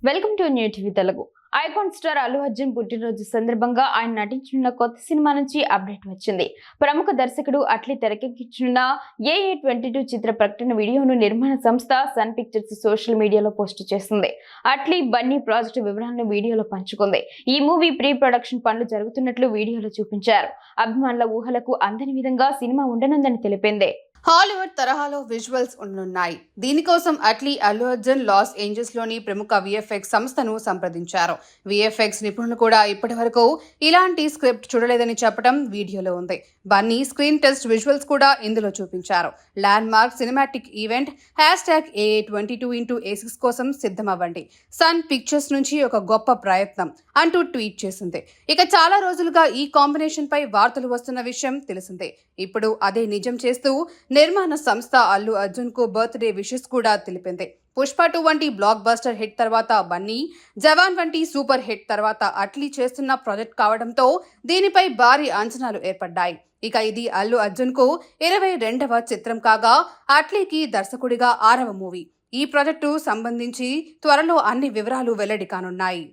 Welcome to new TV Telugu. Icon star Allu Arjun పుట్టినరోజు సందర్భంగా ఆయన నటించనున్న కొత్త సినిమా నుంచి అప్డేట్ వచ్చింది. ప్రముఖ దర్శకుడు అట్లీ తెరకెక్కించనున్న AA22 చిత్ర ప్రకటన వీడియోను నిర్మాణ సంస్థ సన్ పిక్చర్స్ సోషల్ మీడియాలో పోస్ట్ చేసింది. అట్లీ బన్నీ ప్రాజెక్టు వివరాలను వీడియోలో పంచుకుంది. ఈ మూవీ ప్రీ ప్రొడక్షన్ పనులు జరుగుతున్నట్లు వీడియోలో చూపించారు. అభిమానుల ఊహలకు అందని విధంగా సినిమా ఉండనుందని తెలిపింది. హాలీవుడ్ తరహాలో విజువల్స్ ఉండనున్నాయి. దీనికోసం అట్లీ అల్లు అర్జున్ లాస్ ఏంజల్స్ లోని ప్రముఖ విఎఫ్ఎక్స్ సంస్థను సంప్రదించారు. విఎఫ్ఎక్స్ నిపుణులు కూడా ఇప్పటి వరకు ఇలాంటి స్క్రిప్ట్ చూడలేదని చెప్పడం వీడియోలో ఉంది. బన్నీ స్క్రీన్ టెస్ట్ విజువల్స్ కూడా ఇందులో చూపించారు. Land mark cinematic event #AA22x6 కోసం సిద్ధమవ్వండి. సన్ పిక్చర్స్ నుంచి ఒక గొప్ప ప్రయత్నం అంటూ ట్వీట్ చేసింది. ఇక చాలా రోజులుగా ఈ కాంబినేషన్ పై వార్తలు వస్తున్న విషయం తెలిసిందే. ఇప్పుడు అదే నిజం చేస్తూ నిర్మాణ సంస్థ అల్లు అర్జున్ కు బర్త్డే విషెస్ కూడా తెలిపింది. పుష్ప 2 వంటి బ్లాక్ బస్టర్ హిట్ తర్వాత బన్నీ, జవాన్ వంటి సూపర్ హిట్ తర్వాత అట్లీ చేస్తున్న ప్రాజెక్ట్ కావడంతో దీనిపై భారీ అంచనాలు ఏర్పడ్డాయి. ఇక ఇది అల్లు అర్జున్ కు 22వ చిత్రం కాగా అట్లీకి దర్శకుడిగా 6వ మూవీ. ఈ ప్రాజెక్టు సంబంధించి త్వరలో అన్ని వివరాలు వెల్లడి కానున్నాయి.